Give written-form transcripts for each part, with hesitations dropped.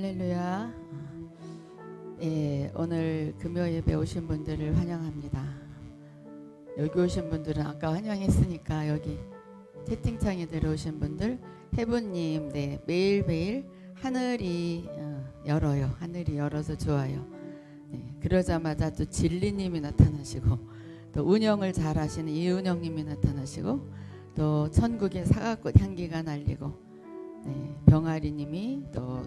할렐루야. 예, 오늘 금요 예배 오신 분들을 환영합니다. 여기 오신 분들은 아까 환영했으니까 여기 채팅창에 들어오신 분들, 해부님, 네, 매일 하늘이 열어요. 하늘이 열어서 좋아요. 네, 그러자마자 또 진리님이 나타나시고, 또 운영을 잘 하시는 이은영님이 나타나시고, 또 천국의 사과꽃 향기가 날리고, 네, 병아리님이 또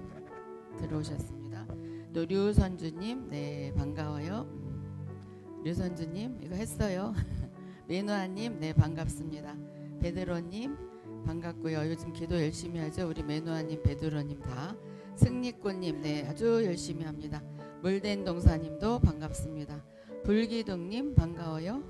들어오셨습니다. 또 류선주님, 네, 반가워요. 류선주님 이거 했어요. 메누아님, 네, 반갑습니다. 베드로님 반갑고요. 요즘 기도 열심히 하죠. 우리 메누아님, 베드로님 다. 승리꽃님, 네, 아주 열심히 합니다. 물된 동사님도 반갑습니다. 불기둥님 반가워요.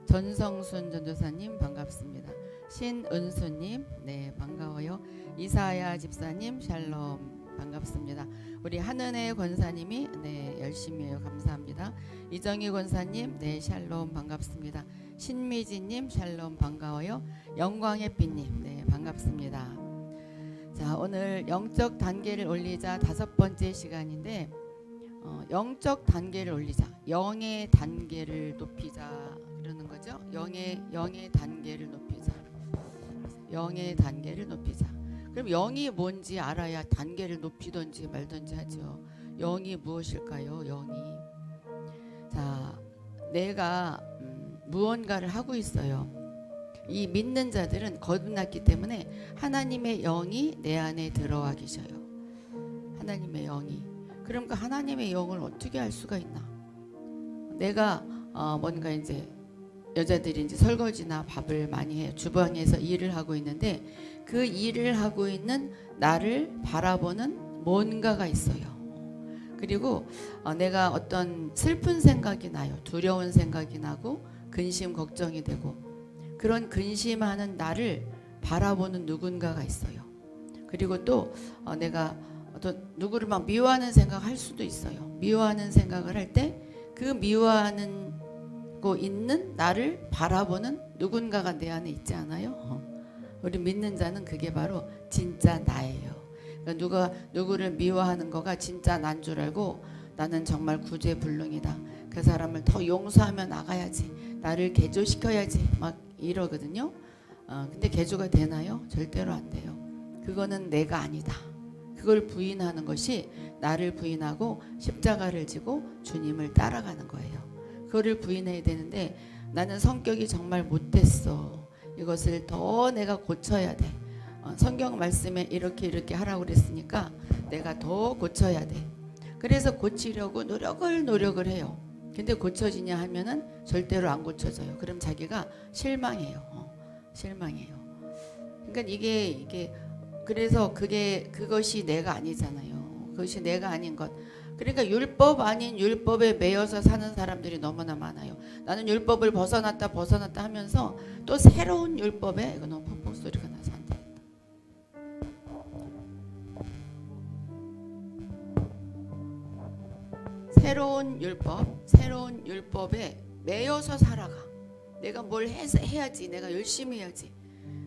전성순 전도사님 반갑습니다. 신은수님, 네, 반가워요. 이사야 집사님 샬롬 반갑습니다. 우리 한은혜 권사님이, 네, 열심히 해요. 감사합니다. 이정희 권사님, 네, 샬롬 반갑습니다. 신미진님 샬롬 반가워요. 영광의빛님, 네, 반갑습니다. 자, 오늘 영적 단계를 올리자 5번째 시간인데, 영적 단계를 올리자, 영의 단계를 높이자 그러는 거죠. 영의 단계를 높이자, 영의 단계를 높이자. 그럼 영이 뭔지 알아야 단계를 높이든지 말든지 하죠. 영이 무엇일까요? 영이, 자, 내가 무언가를 하고 있어요. 이 믿는 자들은 거듭났기 때문에 하나님의 영이 내 안에 들어와 계셔요. 하나님의 영이. 그럼 그 하나님의 영을 어떻게 알 수가 있나? 내가 뭔가 이제 여자들이 이제 설거지나 밥을 많이 해요. 주방에서 일을 하고 있는데 그 일을 하고 있는 나를 바라보는 뭔가가 있어요. 그리고 내가 어떤 슬픈 생각이 나요. 두려운 생각이 나고 근심 걱정이 되고, 그런 근심하는 나를 바라보는 누군가가 있어요. 그리고 또 내가 어떤 누구를 막 미워하는 생각을 할 수도 있어요. 미워하는 생각을 할 때 그 미워하는 고 있는 나를 바라보는 누군가가 내 안에 있지 않아요? 우리 믿는 자는 그게 바로 진짜 나예요. 그러니까 누구를 미워하는 거가 진짜 난 줄 알고, 나는 정말 구제불능이다, 그 사람을 더 용서하며 나가야지, 나를 개조시켜야지, 막 이러거든요. 근데 개조가 되나요? 절대로 안 돼요. 그거는 내가 아니다. 그걸 부인하는 것이 나를 부인하고 십자가를 지고 주님을 따라가는 거예요. 그거를 부인해야 되는데, 나는 성격이 정말 못됐어, 이것을 더 내가 고쳐야 돼. 성경 말씀에 이렇게 하라고 그랬으니까 내가 더 고쳐야 돼. 그래서 고치려고 노력을 해요. 근데 고쳐지냐 하면은 절대로 안 고쳐져요. 그럼 자기가 실망해요. 실망해요. 그러니까 이게 그래서 그것이 내가 아니잖아요. 그것이 내가 아닌 것. 그러니까 율법 아닌 율법에 매여서 사는 사람들이 너무나 많아요. 나는 율법을 벗어났다 하면서 또 새로운 율법에, 이거 너무 펑펑 소리가 나서 안 되겠다. 새로운 율법에 매여서 살아가. 내가 뭘 해야지, 내가 열심히 해야지.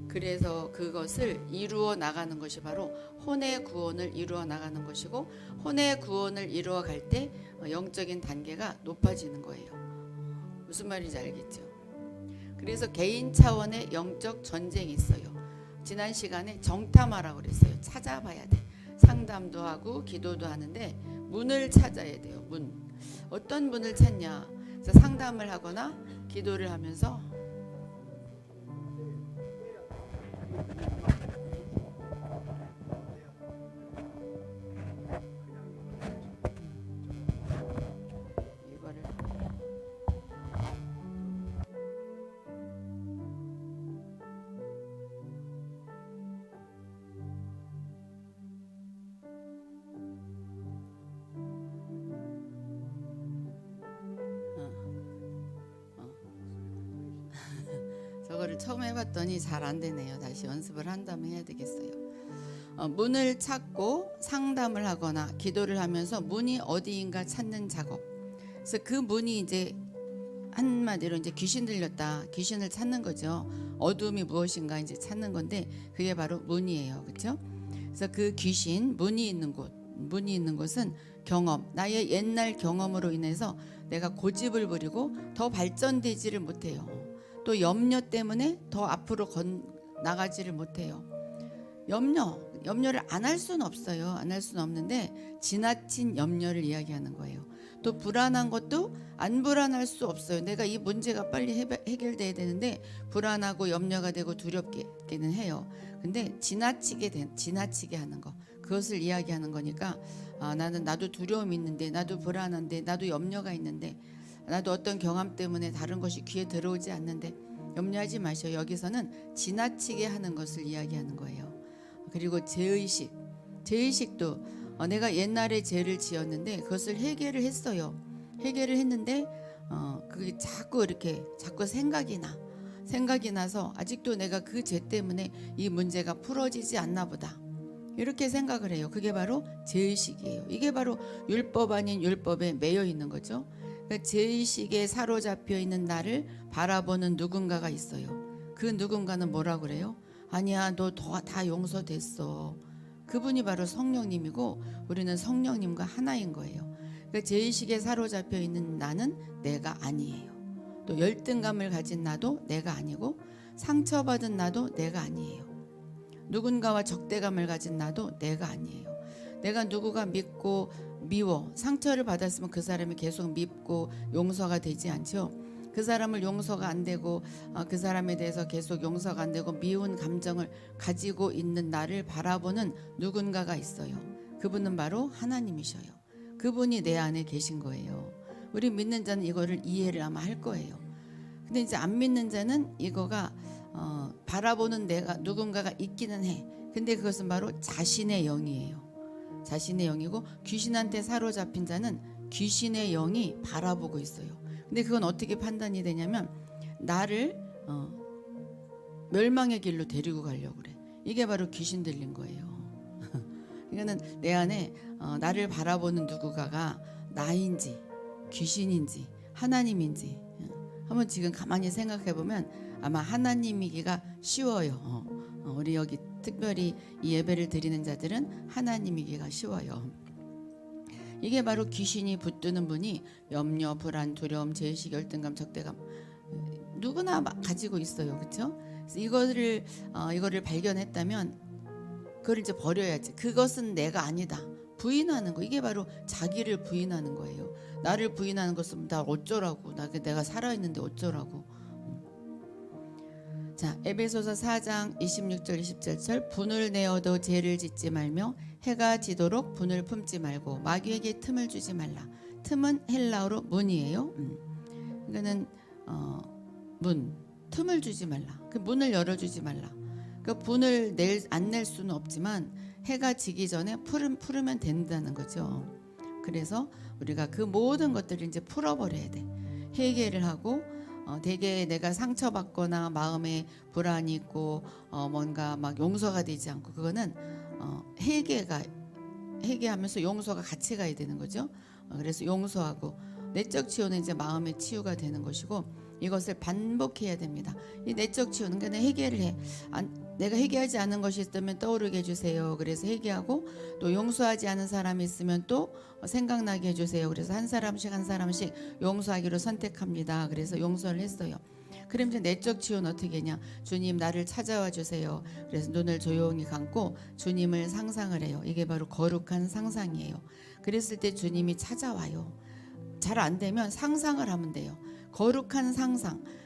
그래서 그것을 이루어 나가는 것이 바로 혼의 구원을 이루어 나가는 것이고, 혼의 구원을 이루어 갈 때 영적인 단계가 높아지는 거예요. 무슨 말인지 알겠죠? 그래서 개인 차원의 영적 전쟁이 있어요. 지난 시간에 정탐하라고 그랬어요. 찾아봐야 돼. 상담도 하고 기도도 하는데 문을 찾아야 돼요. 문. 어떤 문을 찾냐? 그래서 상담을 하거나 기도를 하면서 이거를 저거를 처음 해봤더니 잘 안 되네요. 다시 연습을 한 다음에 해야 되겠어요. 문을 찾고 상담을 하거나 기도를 하면서 문이 어디인가 찾는 작업. 그래서 그 문이 이제 한마디로 이제 귀신 들렸다, 귀신을 찾는 거죠. 어둠이 무엇인가 이제 찾는 건데 그게 바로 문이에요. 그렇죠? 그래서 그 귀신, 문이 있는 곳, 문이 있는 곳은 경험, 나의 옛날 경험으로 인해서 내가 고집을 부리고 더 발전되지를 못해요. 또 염려 때문에 더 앞으로 나가지를 못해요. 염려를 안 할 수는 없어요. 안 할 수는 없는데 지나친 염려를 이야기하는 거예요. 또 불안한 것도 안 불안할 수 없어요. 내가 이 문제가 빨리 해결돼야 되는데 불안하고 염려가 되고 두렵게는 해요. 근데 지나치게 하는 거, 그것을 이야기하는 거니까 나도 두려움이 있는데, 나도 불안한데, 나도 염려가 있는데, 나도 어떤 경험 때문에 다른 것이 귀에 들어오지 않는데 염려하지 마셔요. 여기서는 지나치게 하는 것을 이야기하는 거예요. 그리고 죄의식도 내가 옛날에 죄를 지었는데 그것을 해결을 했어요. 해결을 했는데 그게 자꾸 생각이 나서 아직도 내가 그 죄 때문에 이 문제가 풀어지지 않나 보다, 이렇게 생각을 해요. 그게 바로 죄의식이에요. 이게 바로 율법 아닌 율법에 매여 있는 거죠. 그러니까 죄의식에 사로잡혀 있는 나를 바라보는 누군가가 있어요. 그 누군가는 뭐라 그래요? 아니야, 너 다 용서됐어. 그분이 바로 성령님이고 우리는 성령님과 하나인 거예요. 그러니까 죄의식에 사로잡혀 있는 나는 내가 아니에요. 또 열등감을 가진 나도 내가 아니고 상처받은 나도 내가 아니에요. 누군가와 적대감을 가진 나도 내가 아니에요. 내가 누구가 믿고 미워 상처를 받았으면 그 사람이 계속 밉고 용서가 되지 않죠. 그 사람을 용서가 안 되고 그 사람에 대해서 계속 용서가 안 되고 미운 감정을 가지고 있는 나를 바라보는 누군가가 있어요. 그분은 바로 하나님이셔요. 그분이 내 안에 계신 거예요. 우리 믿는 자는 이거를 이해를 아마 할 거예요. 근데 이제 안 믿는 자는 이거가 바라보는 내가 누군가가 있기는 해. 근데 그것은 바로 자신의 영이에요. 자신의 영이고 귀신한테 사로잡힌 자는 귀신의 영이 바라보고 있어요. 근데 그건 어떻게 판단이 되냐면 나를 멸망의 길로 데리고 가려고 그래. 이게 바로 귀신 들린 거예요. 이거는 내 안에 나를 바라보는 누군가가 나인지 귀신인지 하나님인지 한번 지금 가만히 생각해 보면 아마 하나님이기가 쉬워요. 우리 여기 특별히 이 예배를 드리는 자들은 하나님이기가 쉬워요. 이게 바로 귀신이 붙드는 분이 염려, 불안, 두려움, 죄의식, 열등감, 적대감 누구나 가지고 있어요. 그렇죠? 이거를 발견했다면 그걸 이제 버려야지. 그것은 내가 아니다. 부인하는 거. 이게 바로 자기를 부인하는 거예요. 나를 부인하는 것은 나 어쩌라고. 내가 살아있는데 어쩌라고. 자, 에베소서 4장 26절 27절 분을 내어도 죄를 짓지 말며 해가 지도록 분을 품지 말고 마귀에게 틈을 주지 말라. 틈은 헬라어로 문이에요. 그러니까는 틈을 주지 말라. 그 문을 열어주지 말라. 그 분을 안 낼 수는 없지만 해가 지기 전에 풀으면 된다는 거죠. 그래서 우리가 그 모든 것들을 이제 풀어버려야 돼. 해결을 하고 되게 내가 상처받거나 마음에 불안이 있고 뭔가 막 용서가 되지 않고 그거는 회개하면서 용서가 같이 가야 되는 거죠. 그래서 용서하고 내적 치유는 이제 마음의 치유가 되는 것이고 이것을 반복해야 됩니다. 이 내적 치유는 그냥 회개를 해. 내가 회개하지 않은 것이 있다면 떠오르게 해주세요. 그래서 회개하고 또 용서하지 않은 사람이 있으면 또 생각나게 해주세요. 그래서 한 사람씩 용서하기로 선택합니다. 그래서 용서를 했어요. 그럼 이제 내적 치유는 어떻게 했냐? 주님 나를 찾아와 주세요. 그래서 눈을 조용히 감고 주님을 상상을 해요. 이게 바로 거룩한 상상이에요. 그랬을 때 주님이 찾아와요. 잘 안 되면 상상을 하면 돼요. 거룩한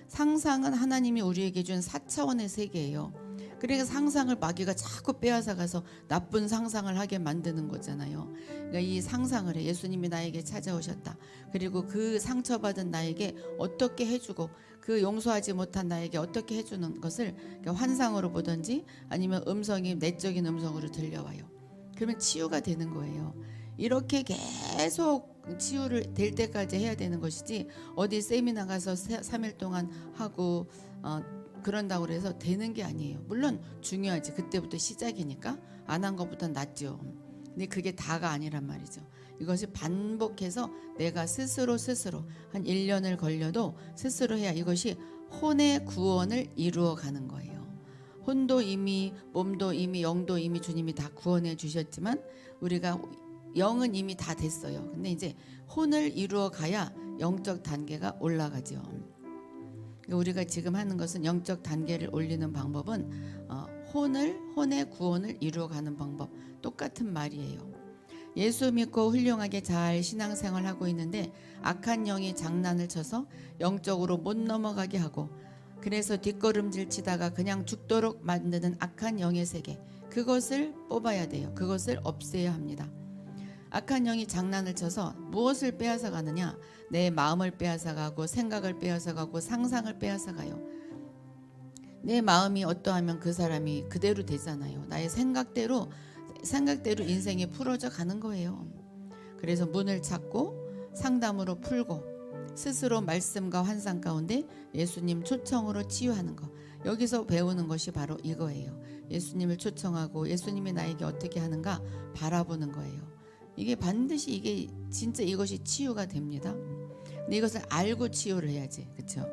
상상은 하나님이 우리에게 준 4차원의 세계예요. 그러니까 상상을 마귀가 자꾸 빼앗아 가서 나쁜 상상을 하게 만드는 거잖아요. 그러니까 이 상상을 해. 예수님이 나에게 찾아오셨다. 그리고 그 상처받은 나에게 어떻게 해주고 그 용서하지 못한 나에게 어떻게 해주는 것을 환상으로 보든지 아니면 음성이 내적인 음성으로 들려와요. 그러면 치유가 되는 거예요. 이렇게 계속 치유를 될 때까지 해야 되는 것이지 어디 세미나 가서 3일 동안 하고 그런다고 해서 되는 게 아니에요. 물론 중요하지. 그때부터 시작이니까 안 한 것보다 낫죠. 근데 그게 다가 아니란 말이죠. 이것이 반복해서 내가 스스로 한 1년을 걸려도 스스로 해야 이것이 혼의 구원을 이루어 가는 거예요. 혼도 이미 몸도 이미 영도 이미 주님이 다 구원해 주셨지만 우리가 영은 이미 다 됐어요. 근데 이제 혼을 이루어 가야 영적 단계가 올라가죠. 우리가 지금 하는 것은 영적 단계를 올리는 방법은 혼의 구원을 이루어가는 방법, 똑같은 말이에요. 예수 믿고 훌륭하게 잘 신앙생활하고 있는데 악한 영이 장난을 쳐서 영적으로 못 넘어가게 하고, 그래서 뒷걸음질 치다가 그냥 죽도록 만드는 악한 영의 세계, 그것을 뽑아야 돼요. 그것을 없애야 합니다. 악한 영이 장난을 쳐서 무엇을 빼앗아 가느냐? 내 마음을 빼앗아 가고, 생각을 빼앗아 가고, 상상을 빼앗아 가요. 내 마음이 어떠하면 그 사람이 그대로 되잖아요. 나의 생각대로 인생이 풀어져 가는 거예요. 그래서 문을 찾고 상담으로 풀고 스스로 말씀과 환상 가운데 예수님 초청으로 치유하는 거, 여기서 배우는 것이 바로 이거예요. 예수님을 초청하고 예수님이 나에게 어떻게 하는가 바라보는 거예요. 이게 반드시, 이게 진짜 이것이 치유가 됩니다. 근데 이것을 알고 치유를 해야지, 그렇죠?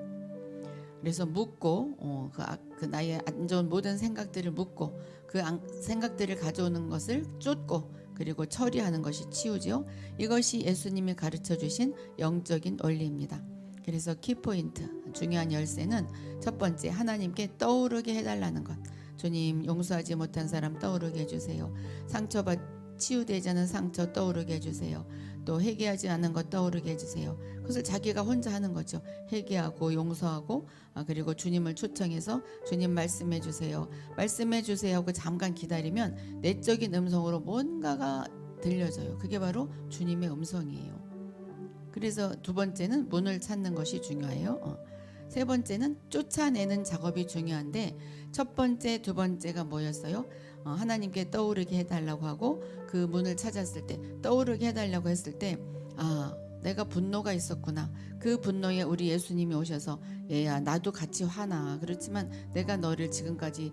그래서 묻고 그 나의 안 좋은 모든 생각들을 묻고, 그 생각들을 가져오는 것을 쫓고, 그리고 처리하는 것이 치유죠. 이것이 예수님이 가르쳐 주신 영적인 원리입니다. 그래서 키포인트, 중요한 열쇠는 첫 번째, 하나님께 떠오르게 해달라는 것. 주님, 용서하지 못한 사람 떠오르게 해주세요. 치유되지 않은 상처 떠오르게 해주세요. 또 회개하지 않은 것 떠오르게 해주세요. 그것을 자기가 혼자 하는 거죠. 회개하고 용서하고, 그리고 주님을 초청해서 주님 말씀해 주세요, 말씀해 주세요 하고 잠깐 기다리면 내적인 음성으로 뭔가가 들려져요. 그게 바로 주님의 음성이에요. 그래서 두 번째는 문을 찾는 것이 중요해요. 세 번째는 쫓아내는 작업이 중요한데, 첫 번째, 두 번째가 뭐였어요? 하나님께 떠오르게 해달라고 하고, 그 문을 찾았을 때, 떠오르게 해달라고 했을 때, 내가 분노가 있었구나. 그 분노에 우리 예수님이 오셔서, 얘야 나도 같이 화나. 그렇지만 내가 너를 지금까지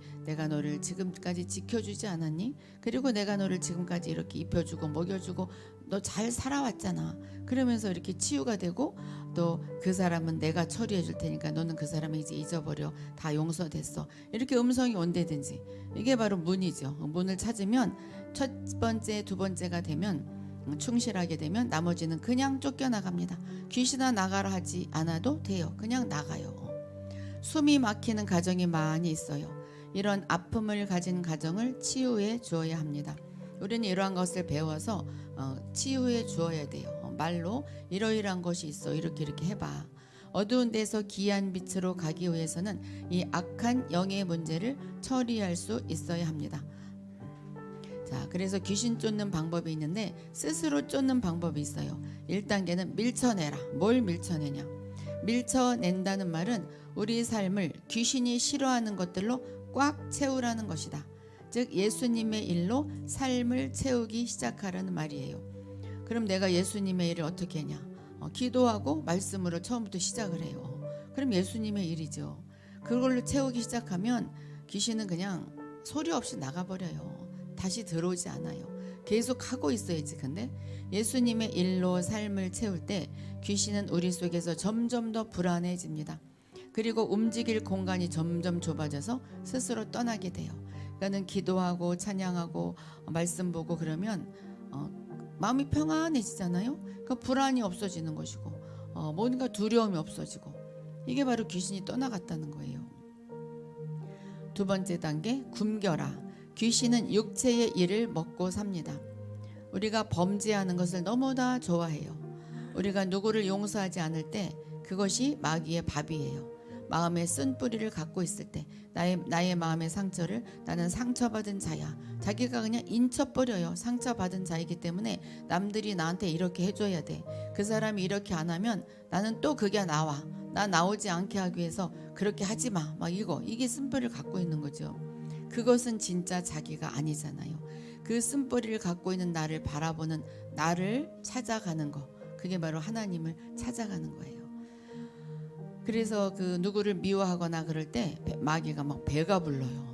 지켜주지 않았니? 그리고 내가 너를 지금까지 이렇게 입혀주고 먹여주고 너 잘 살아왔잖아. 그러면서 이렇게 치유가 되고, 또 그 사람은 내가 처리해 줄 테니까 너는 그 사람을 이제 잊어버려. 다 용서됐어. 이렇게 음성이 온다든지, 이게 바로 문이죠. 문을 찾으면 첫 번째, 두 번째가 되면, 충실하게 되면 나머지는 그냥 쫓겨나갑니다. 귀신아 나가라 하지 않아도 돼요. 그냥 나가요. 숨이 막히는 가정이 많이 있어요. 이런 아픔을 가진 가정을 치유해 주어야 합니다. 우리는 이러한 것을 배워서 치유해 주어야 돼요. 말로 이러이러한 것이 있어, 이렇게 해봐. 어두운 데서 귀한 빛으로 가기 위해서는 이 악한 영의 문제를 처리할 수 있어야 합니다. 자, 그래서 귀신 쫓는 방법이 있는데 스스로 쫓는 방법이 있어요. 1단계는 밀쳐내라. 뭘 밀쳐내냐? 밀쳐낸다는 말은 우리 삶을 귀신이 싫어하는 것들로 꽉 채우라는 것이다. 즉 예수님의 일로 삶을 채우기 시작하라는 말이에요. 그럼 내가 예수님의 일을 어떻게 하냐? 기도하고 말씀으로 처음부터 시작을 해요. 그럼 예수님의 일이죠. 그걸로 채우기 시작하면 귀신은 그냥 소리 없이 나가버려요. 다시 들어오지 않아요. 계속 하고 있어야지. 근데 예수님의 일로 삶을 채울 때 귀신은 우리 속에서 점점 더 불안해집니다. 그리고 움직일 공간이 점점 좁아져서 스스로 떠나게 돼요. 그러니까는 기도하고 찬양하고 말씀 보고 그러면 마음이 평안해지잖아요. 그러니까 불안이 없어지는 것이고, 뭔가 두려움이 없어지고, 이게 바로 귀신이 떠나갔다는 거예요. 두 번째 단계, 굶겨라. 귀신은 육체의 일을 먹고 삽니다. 우리가 범죄하는 것을 너무나 좋아해요. 우리가 누구를 용서하지 않을 때 그것이 마귀의 밥이에요. 마음의 쓴뿌리를 갖고 있을 때, 나의 마음의 상처를, 나는 상처받은 자야, 자기가 그냥 인쳐버려요. 상처받은 자이기 때문에 남들이 나한테 이렇게 해줘야 돼. 그 사람이 이렇게 안 하면 나는 또 그게 나와. 나 나오지 않게 하기 위해서 그렇게 하지 마. 막 이게 쓴뿌리를 갖고 있는 거죠. 그것은 진짜 자기가 아니잖아요. 그 쓴뿌리를 갖고 있는 나를 바라보는 나를 찾아가는 거, 그게 바로 하나님을 찾아가는 거예요. 그래서 그 누구를 미워하거나 그럴 때 마귀가 막 배가 불러요.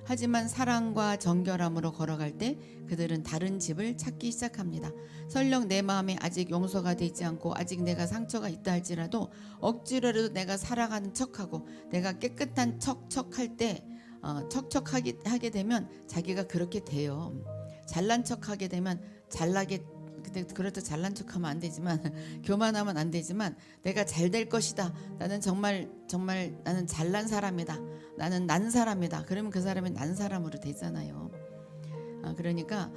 하지만 사랑과 정결함으로 걸어갈 때 그들은 다른 집을 찾기 시작합니다. 설령 내 마음에 아직 용서가 되지 않고 아직 내가 상처가 있다 할지라도 억지로라도 내가 살아가는 척하고 내가 깨끗한 척할 때 척척하게 하게 되면 자기가 그렇게 돼요. 잘난 척하게 되면 잘나게 근데 그렇다 잘난 척하면 안 되지만 교만하면 안 되지만 내가 잘 될 것이다. 나는 정말 나는 잘난 사람이다. 나는 난 사람이다. 그러면 그 사람이 난 사람으로 되잖아요. 그러니까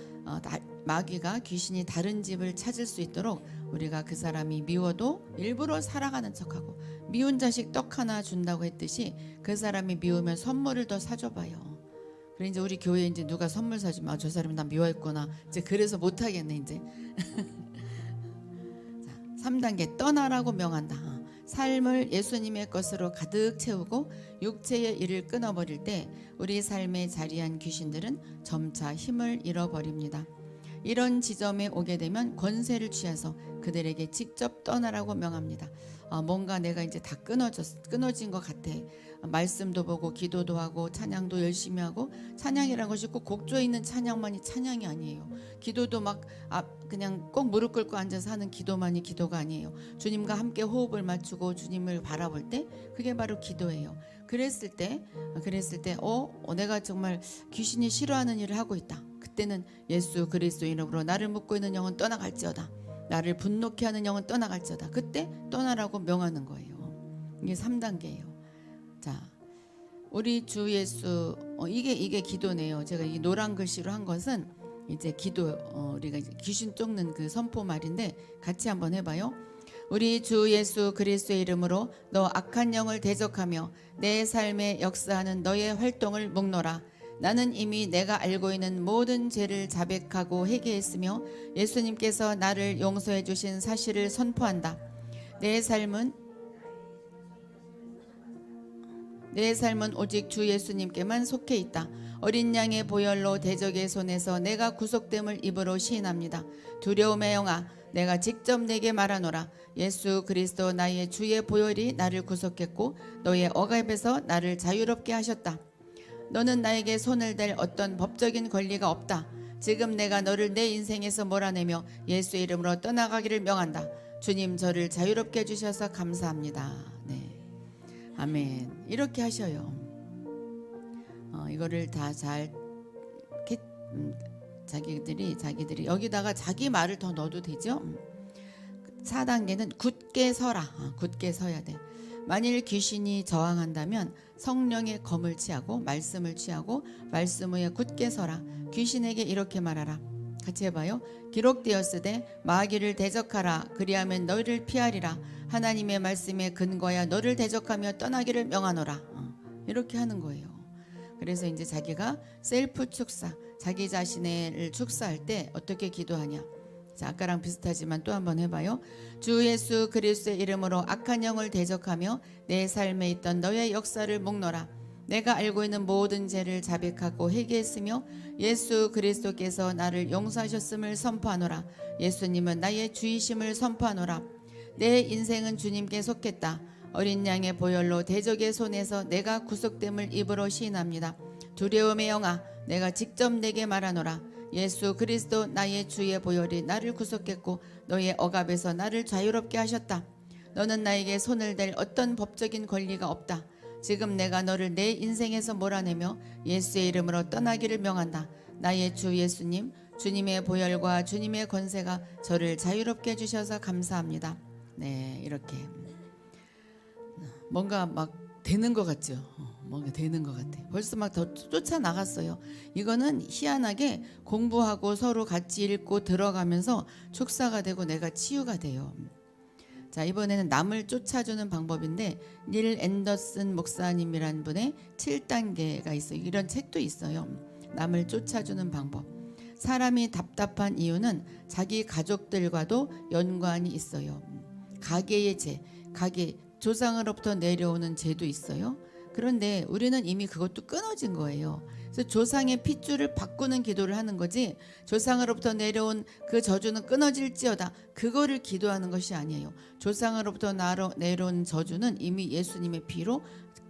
마귀가 귀신이 다른 집을 찾을 수 있도록 우리가 그 사람이 미워도 일부러 살아가는 척하고 미운 자식 떡 하나 준다고 했듯이 그 사람이 미우면 선물을 더 사줘봐요. 그래 이제 우리 교회에 이제 누가 선물 사주면 저 사람이 나 미워했구나. 이제 그래서 못 하겠네 이제. 자, 3단계 떠나라고 명한다. 삶을 예수님의 것으로 가득 채우고 육체의 일을 끊어버릴 때 우리 삶에 자리한 귀신들은 점차 힘을 잃어버립니다. 이런 지점에 오게 되면 권세를 취해서 그들에게 직접 떠나라고 명합니다. 뭔가 내가 이제 다 끊어진 것 같아. 말씀도 보고 기도도 하고 찬양도 열심히 하고 찬양이라는 것이 꼭 곡조에 있는 찬양만이 찬양이 아니에요. 기도도 막 그냥 꼭 무릎 꿇고 앉아서 하는 기도만이 기도가 아니에요. 주님과 함께 호흡을 맞추고 주님을 바라볼 때 그게 바로 기도예요. 그랬을 때 내가 정말 귀신이 싫어하는 일을 하고 있다. 그때는 예수 그리스도 이름으로 나를 묶고 있는 영은 떠나갈지어다. 나를 분노케 하는 영은 떠나갈지어다. 그때 떠나라고 명하는 거예요. 이게 3단계예요. 자, 우리 주 예수 이게 기도네요. 제가 이 노란 글씨로 한 것은 이제 기도 우리가 이제 귀신 쫓는 그 선포 말인데 같이 한번 해봐요. 우리 주 예수 그리스도의 이름으로 너 악한 영을 대적하며 내 삶에 역사하는 너의 활동을 묵노라. 나는 이미 내가 알고 있는 모든 죄를 자백하고 회개했으며 예수님께서 나를 용서해 주신 사실을 선포한다. 내 삶은 오직 주 예수님께만 속해 있다. 어린 양의 보혈로 대적의 손에서 내가 구속됨을 입으로 시인합니다. 두려움의 영아, 내가 직접 내게 말하노라. 예수 그리스도 나의 주의 보혈이 나를 구속했고 너의 억압에서 나를 자유롭게 하셨다. 너는 나에게 손을 댈 어떤 법적인 권리가 없다. 지금 내가 너를 내 인생에서 몰아내며 예수의 이름으로 떠나가기를 명한다. 주님 저를 자유롭게 해주셔서 감사합니다. 네, 아멘. 이렇게 하셔요. 이거를 다 잘 자기들이 여기다가 자기 말을 더 넣어도 되죠. 4단계는 굳게 서라. 굳게 서야 돼. 만일 귀신이 저항한다면 성령의 검을 취하고 말씀을 취하고 말씀 위에 굳게 서라. 귀신에게 이렇게 말하라. 같이 해봐요. 기록되었으되 마귀를 대적하라. 그리하면 너희를 피하리라. 하나님의 말씀에 근거하여 너를 대적하며 떠나기를 명하노라. 이렇게 하는 거예요. 그래서 이제 자기가 셀프 축사, 자기 자신을 축사할 때 어떻게 기도하냐. 자, 아까랑 비슷하지만 또 한번 해봐요. 주 예수 그리스도의 이름으로 악한 영을 대적하며 내 삶에 있던 너의 역사를 묵노라. 내가 알고 있는 모든 죄를 자백하고 회개했으며 예수 그리스도께서 나를 용서하셨음을 선포하노라. 예수님은 나의 주이심을 선포하노라. 내 인생은 주님께 속했다. 어린 양의 보혈로 대적의 손에서 내가 구속됨을 입으로 시인합니다. 두려움의 영아, 내가 직접 내게 말하노라. 예수 그리스도 나의 주의 보혈이 나를 구속했고 너의 억압에서 나를 자유롭게 하셨다. 너는 나에게 손을 댈 어떤 법적인 권리가 없다. 지금 내가 너를 내 인생에서 몰아내며 예수의 이름으로 떠나기를 명한다. 나의 주 예수님, 주님의 보혈과 주님의 권세가 저를 자유롭게 해주셔서 감사합니다. 네, 이렇게 뭔가 막 되는 것 같죠. 뭔가 되는 것 같아. 벌써 막 더 쫓아나갔어요. 이거는 희한하게 공부하고 서로 같이 읽고 들어가면서 축사가 되고 내가 치유가 돼요. 자, 이번에는 남을 쫓아주는 방법인데 닐 앤더슨 목사님이라는 분의 7단계가 있어요. 이런 책도 있어요. 남을 쫓아주는 방법. 사람이 답답한 이유는 자기 가족들과도 연관이 있어요. 가계의 죄, 조상으로부터 내려오는 죄도 있어요. 그런데 우리는 이미 그것도 끊어진 거예요. 그래서 조상의 핏줄을 바꾸는 기도를 하는 거지, 조상으로부터 내려온 그 저주는 끊어질지어다, 그거를 기도하는 것이 아니에요. 조상으로부터 내려온 저주는 이미 예수님의 피로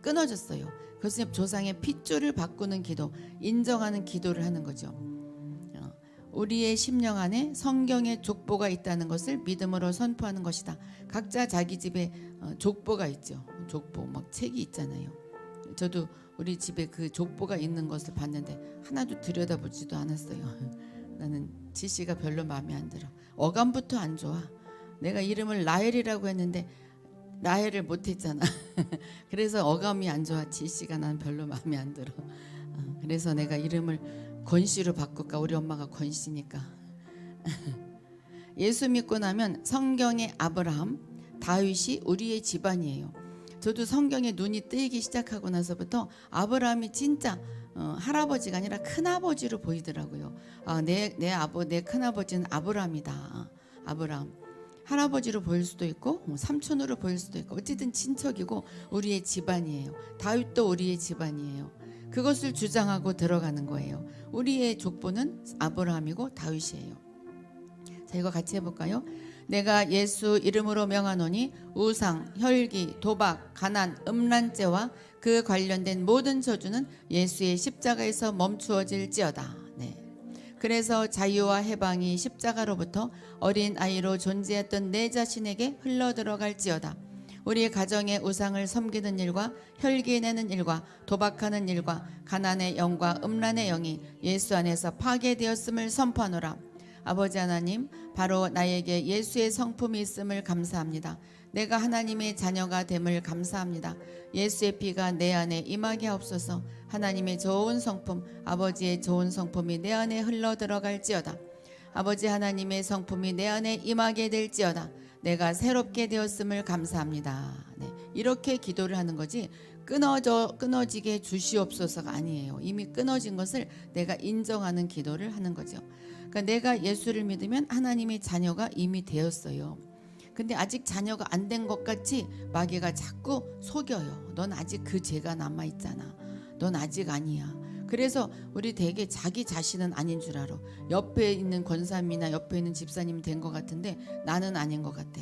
끊어졌어요. 그래서 조상의 핏줄을 바꾸는 기도, 인정하는 기도를 하는 거죠. 우리의 심령 안에 성경의 족보가 있다는 것을 믿음으로 선포하는 것이다. 각자 자기 집에 족보가 있죠. 족보 막 책이 있잖아요. 저도 우리 집에 그 족보가 있는 것을 봤는데 하나도 들여다보지도 않았어요. 나는 지씨가 별로 마음에 안 들어. 어감부터 안 좋아. 내가 이름을 라헬이라고 했는데 라헬을 못했잖아. 그래서 어감이 안 좋아. 지씨가 난 별로 마음에 안 들어. 그래서 내가 이름을 권씨로 바꿀까. 우리 엄마가 권씨니까. 예수 믿고 나면 성경의 아브라함, 다윗이 우리의 집안이에요. 저도 성경에 눈이 뜨이기 시작하고 나서부터 아브라함이 진짜 할아버지가 아니라 큰아버지로 보이더라고요. 내 큰아버지는 아브라함이다. 아브라함. 할아버지로 보일 수도 있고 삼촌으로 보일 수도 있고 어쨌든 친척이고 우리의 집안이에요. 다윗도 우리의 집안이에요. 그것을 주장하고 들어가는 거예요. 우리의 족보는 아브라함이고 다윗이에요. 자, 이거 같이 해볼까요? 내가 예수 이름으로 명하노니 우상, 혈기, 도박, 가난, 음란죄와 그 관련된 모든 저주는 예수의 십자가에서 멈추어질지어다. 네. 그래서 자유와 해방이 십자가로부터 어린 아이로 존재했던 내 자신에게 흘러들어갈지어다. 우리의 가정의 우상을 섬기는 일과 혈기 내는 일과 도박하는 일과 가난의 영과 음란의 영이 예수 안에서 파괴되었음을 선포하노라. 아버지 하나님, 바로 나에게 예수의 성품이 있음을 감사합니다. 내가 하나님의 자녀가 됨을 감사합니다. 예수의 피가 내 안에 임하게 하옵소서. 하나님의 좋은 성품, 아버지의 좋은 성품이 내 안에 흘러 들어갈지어다. 아버지 하나님의 성품이 내 안에 임하게 될지어다. 내가 새롭게 되었음을 감사합니다. 네, 이렇게 기도를 하는 거지 끊어지게 주시옵소서가 아니에요. 이미 끊어진 것을 내가 인정하는 기도를 하는 거죠. 그러니까 내가 예수를 믿으면 하나님의 자녀가 이미 되었어요. 근데 아직 자녀가 안 된 것 같이 마귀가 자꾸 속여요. 넌 아직 그 죄가 남아있잖아. 넌 아직 아니야. 그래서 우리 되게 자기 자신은 아닌 줄 알아. 옆에 있는 권사님이나 옆에 있는 집사님 된 것 같은데 나는 아닌 것 같아.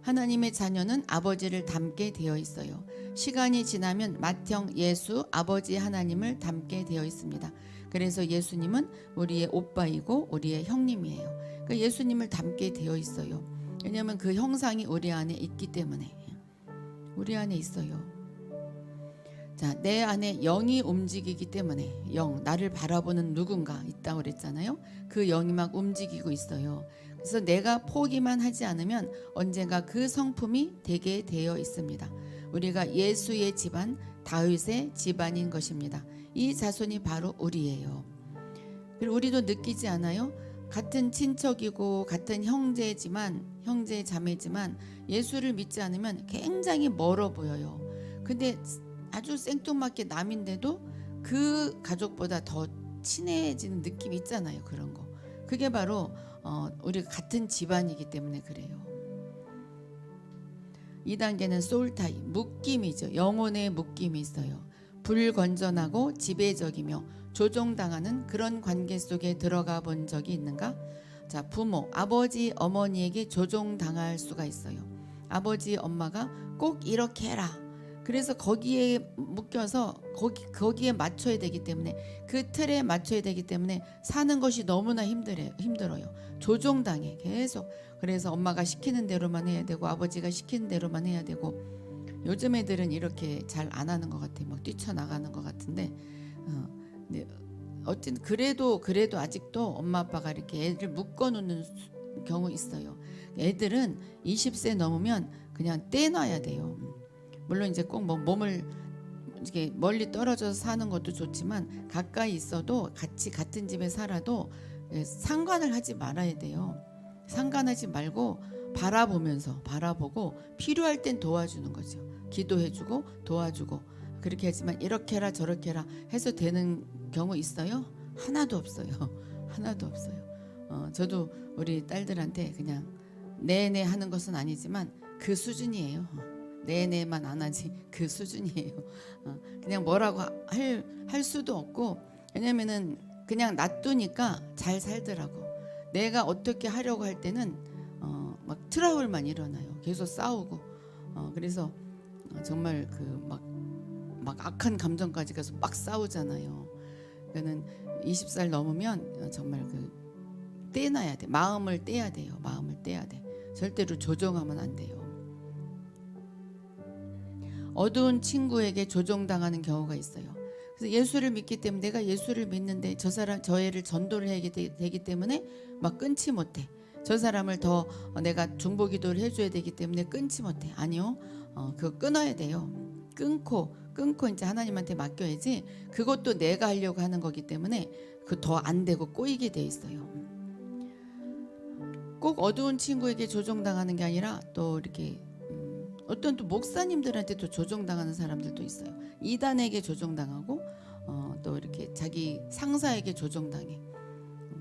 하나님의 자녀는 아버지를 닮게 되어 있어요. 시간이 지나면 맏형 예수 아버지 하나님을 닮게 되어 있습니다. 그래서 예수님은 우리의 오빠이고 우리의 형님이에요. 그러니까 예수님을 닮게 되어 있어요. 왜냐하면 그 형상이 우리 안에 있기 때문에. 우리 안에 있어요. 자, 내 안에 영이 움직이기 때문에 영, 나를 바라보는 누군가 있다고 그랬잖아요. 그 영이 막 움직이고 있어요. 그래서 내가 포기만 하지 않으면 언젠가 그 성품이 되게 되어 있습니다. 우리가 예수의 집안, 다윗의 집안인 것입니다. 이 자손이 바로 우리예요. 그리고 우리도 느끼지 않아요? 같은 친척이고 같은 형제 자매지만 예수를 믿지 않으면 굉장히 멀어 보여요. 근데 아주 생뚱맞게 남인데도 그 가족보다 더 친해지는 느낌이 있잖아요. 그런 거. 그게 바로 우리가 같은 집안이기 때문에 그래요. 2단계는 소울타입, 묶임이죠. 영혼의 묶임이 있어요. 불건전하고 지배적이며 조종당하는 그런 관계 속에 들어가 본 적이 있는가? 자, 부모, 아버지, 어머니에게 조종당할 수가 있어요. 아버지, 엄마가 꼭 이렇게 해라. 그래서 거기에 묶여서 거기에 맞춰야 되기 때문에 그 틀에 맞춰야 되기 때문에 사는 것이 너무나 힘들어요. 조종당해 계속. 그래서 엄마가 시키는 대로만 해야 되고 아버지가 시키는 대로만 해야 되고 요즘 애들은 이렇게 잘 안 하는 것 같아요. 막 뛰쳐나가는 것 같은데 어쨌든 그래도 아직도 엄마 아빠가 이렇게 애들 묶어놓는 경우 있어요. 애들은 20세 넘으면 그냥 떼놔야 돼요. 물론 이제 꼭 뭐 몸을 이렇게 멀리 떨어져서 사는 것도 좋지만 가까이 있어도 같은 집에 살아도 상관을 하지 말아야 돼요. 상관하지 말고 바라보고 필요할 땐 도와주는 거죠. 기도해주고 도와주고 그렇게 하지만 이렇게 해라 저렇게 해라 해서 되는 경우 있어요? 하나도 없어요. 하나도 없어요. 저도 우리 딸들한테 그냥 네네 하는 것은 아니지만 그 수준이에요. 네네만 안 하지 그 수준이에요. 그냥 뭐라고 할 수도 없고 왜냐면은 그냥 놔두니까 잘 살더라고. 내가 어떻게 하려고 할 때는 막 트러블만 일어나요. 계속 싸우고 그래서 정말 그 막 악한 감정까지 가서 막 싸우잖아요. 그러니까는 20살 넘으면 정말 그 떼놔야 돼. 마음을 떼야 돼요. 마음을 떼야 돼. 절대로 조종하면 안 돼요. 어두운 친구에게 조종당하는 경우가 있어요. 그래서 예수를 믿기 때문에 내가 예수를 믿는데 저 사람 저 애를 전도를 해야 되기 때문에 막 끊지 못해. 저 사람을 더 내가 중보기도를 해줘야 되기 때문에 끊지 못해. 아니요, 그거 끊어야 돼요. 끊고 이제 하나님한테 맡겨야지. 그것도 내가 하려고 하는 거기 때문에 그 더 안 되고 꼬이게 돼 있어요. 꼭 어두운 친구에게 조종당하는 게 아니라 또 이렇게 어떤 또 목사님들한테 또 조종당하는 사람들도 있어요. 이단에게 조종당하고 또 이렇게 자기 상사에게 조종당해.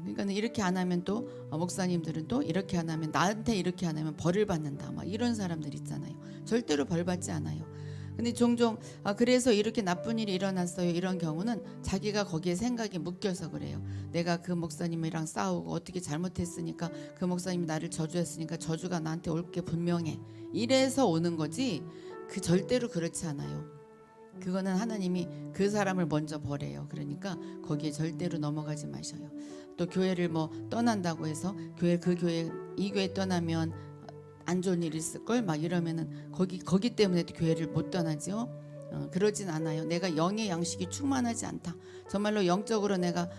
그러니까 이렇게 안 하면 또 목사님들은 또 이렇게 안 하면 나한테 이렇게 안 하면 벌을 받는다. 막 이런 사람들 있잖아요. 절대로 벌 받지 않아요. 근데 종종 그래서 이렇게 나쁜 일이 일어났어요. 이런 경우는 자기가 거기에 생각이 묶여서 그래요. 내가 그 목사님이랑 싸우고 어떻게 잘못했으니까 그 목사님이 나를 저주했으니까 저주가 나한테 올 게 분명해. 이래서 오는 거지. 그 절대로 그렇지 않아요. 그거는 하나님이 그 사람을 먼저 버려요. 그러니까 거기에 절대로 넘어가지 마셔요. 또 교회를 뭐 떠난다고 해서 그 교회 이 교회 떠나면 안 좋은 일 있을 걸 막 이러면은 거기 때문에 교회를 못 떠나죠. 그러진 않아요. 내가 영의 양식이 충만하지 않다. 정말로 영적으로 내가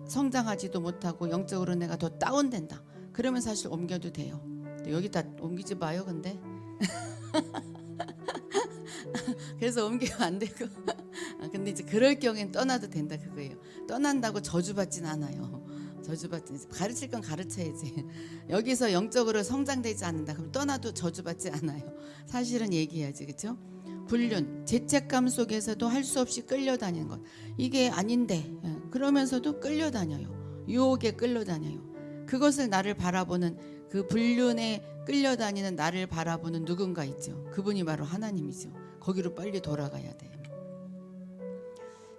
성장하지도 못하고 영적으로 내가 더 다운된다. 그러면 사실 옮겨도 돼요. 여기다 옮기지 마요. 근데 그래서 옮기면 안 되고 근데 이제 그럴 경우엔 떠나도 된다 그거예요. 떠난다고 저주받진 않아요. 저주받지 가르칠 건 가르쳐야지. 여기서 영적으로 성장되지 않는다 그럼 떠나도 저주받지 않아요. 사실은 얘기해야지. 그렇죠? 불륜, 죄책감 속에서도 할 수 없이 끌려다니는 것. 이게 아닌데 그러면서도 끌려다녀요. 유혹에 끌려다녀요. 그것을 나를 바라보는 그 불륜에 끌려다니는 나를 바라보는 누군가 있죠. 그분이 바로 하나님이죠. 거기로 빨리 돌아가야 돼.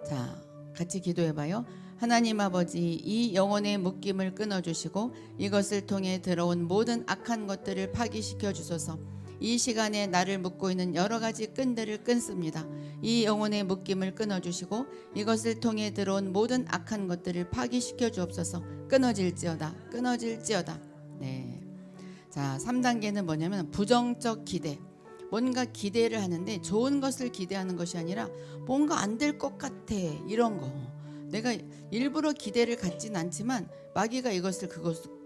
자, 같이 기도해봐요. 하나님 아버지, 이 영혼의 묶임을 끊어주시고 이것을 통해 들어온 모든 악한 것들을 파기시켜 주소서. 이 시간에 나를 묶고 있는 여러 가지 끈들을 끊습니다. 이 영혼의 묶임을 끊어주시고 이것을 통해 들어온 모든 악한 것들을 파기시켜 주옵소서. 끊어질지어다. 네. 자, 3단계는 뭐냐면 부정적 기대. 뭔가 기대를 하는데 좋은 것을 기대하는 것이 아니라 뭔가 안 될 것 같아. 이런 거. 내가 일부러 기대를 갖진 않지만 마귀가 그것을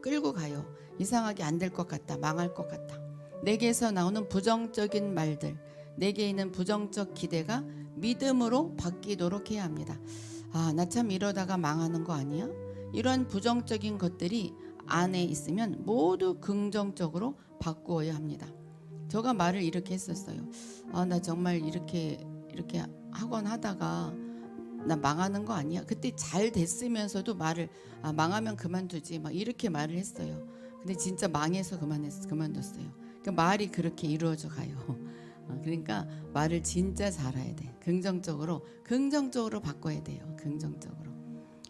끌고 가요. 이상하게 안 될 것 같다. 망할 것 같다. 내게서 나오는 부정적인 말들, 내게 있는 부정적 기대가 믿음으로 바뀌도록 해야 합니다. 나 참 이러다가 망하는 거 아니야? 이런 부정적인 것들이 안에 있으면 모두 긍정적으로 바꾸어야 합니다. 제가 말을 이렇게 했었어요. 나 정말 이렇게 하곤 하다가 나 망하는 거 아니야? 그때 잘 됐으면서도 말을 망하면 그만두지 막 이렇게 말을 했어요. 근데 진짜 망해서 그만뒀어요. 그러니까 말이 그렇게 이루어져 가요. 그러니까 말을 진짜 잘해야 돼. 긍정적으로 바꿔야 돼요. 긍정적으로.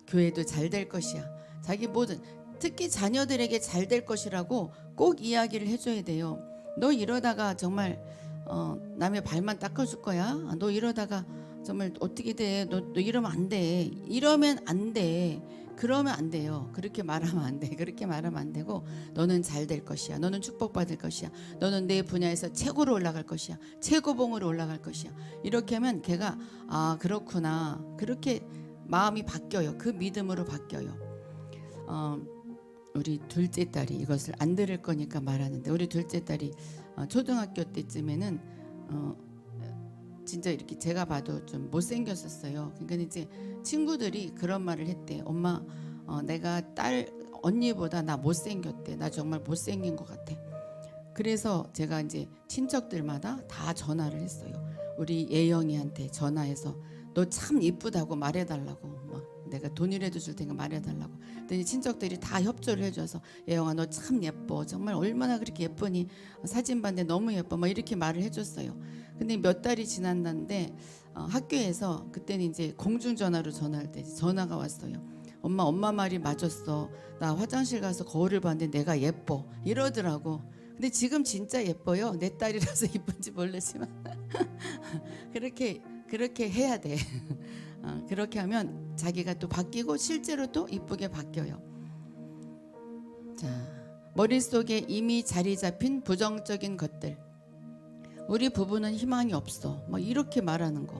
교회도 잘 될 것이야. 자기 모든 특히 자녀들에게 잘 될 것이라고 꼭 이야기를 해줘야 돼요. 너 이러다가 정말 남의 발만 닦아줄 거야. 너 이러다가 정말 어떻게 돼? 너 이러면 안 돼. 이러면 안 돼. 그러면 안 돼요. 그렇게 말하면 안 돼. 그렇게 말하면 안 되고 너는 잘 될 것이야. 너는 축복받을 것이야. 너는 내 분야에서 최고로 올라갈 것이야. 최고봉으로 올라갈 것이야. 이렇게 하면 걔가 그렇구나. 그렇게 마음이 바뀌어요. 그 믿음으로 바뀌어요. 우리 둘째 딸이 이것을 안 들을 거니까 말하는데 우리 둘째 딸이 초등학교 때쯤에는 진짜 이렇게 제가 봐도 좀 못생겼었어요. 그러니까 이제 친구들이 그런 말을 했대. 엄마, 내가 언니보다 나 못생겼대. 나 정말 못생긴 것 같아. 그래서 제가 이제 친척들마다 다 전화를 했어요. 우리 예영이한테 전화해서 너 참 이쁘다고 말해달라고. 막 내가 돈이라도 줄 테니까 말해달라고. 그랬더니 친척들이 다 협조를 해줘서 예영아 너 참 예뻐. 정말 얼마나 그렇게 예쁘니. 사진 봤는데 너무 예뻐. 막 이렇게 말을 해줬어요. 근데 몇 달이 지났는데 학교에서 그때는 이제 공중전화로 전화할 때 전화가 왔어요. 엄마 말이 맞았어. 나 화장실 가서 거울을 봤는데 내가 예뻐. 이러더라고. 근데 지금 진짜 예뻐요. 내 딸이라서 이쁜지 모르지만 그렇게 해야 돼. 그렇게 하면 자기가 또 바뀌고 실제로 또 이쁘게 바뀌어요. 자, 머릿속에 이미 자리 잡힌 부정적인 것들. 우리 부부는 희망이 없어. 막 이렇게 말하는 거.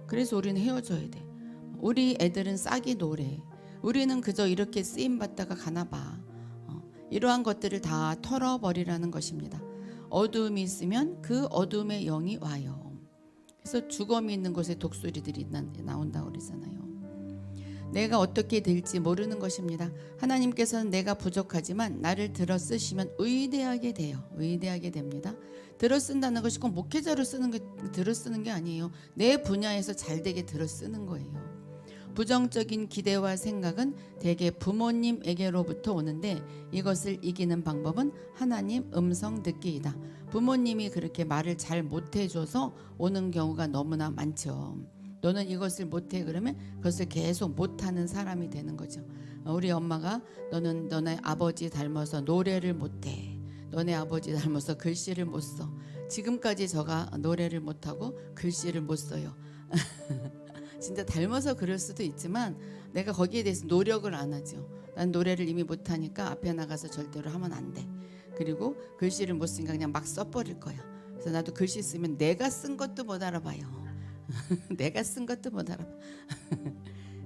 그래서 우리는 헤어져야 돼. 우리 애들은 싹이 노래. 우리는 그저 이렇게 쓰임 받다가 가나 봐. 이러한 것들을 다 털어버리라는 것입니다. 어두움이 있으면 그 어두움의 영이 와요. 그래서 죽음이 있는 곳에 독수리들이 나온다고 그러잖아요. 내가 어떻게 될지 모르는 것입니다. 하나님께서는 내가 부족하지만 나를 들어 쓰시면 위대하게 돼요. 위대하게 됩니다. 들어 쓴다는 것이 꼭 목회자로 들어 쓰는 게 아니에요. 내 분야에서 잘 되게 들어 쓰는 거예요. 부정적인 기대와 생각은 대개 부모님에게로부터 오는데 이것을 이기는 방법은 하나님 음성 듣기이다. 부모님이 그렇게 말을 잘 못해줘서 오는 경우가 너무나 많죠. 너는 이것을 못해 그러면 그것을 계속 못하는 사람이 되는 거죠. 우리 엄마가 너는 너네 아버지 닮아서 노래를 못해. 너네 아버지 닮아서 글씨를 못 써. 지금까지 저가 노래를 못하고 글씨를 못 써요. 진짜 닮아서 그럴 수도 있지만 내가 거기에 대해서 노력을 안 하죠. 난 노래를 이미 못하니까 앞에 나가서 절대로 하면 안 돼. 그리고 글씨를 못 쓰니까 그냥 막 써버릴 거야. 그래서 나도 글씨 쓰면 내가 쓴 것도 못 알아봐요. 내가 쓴 것도 못 알아봐.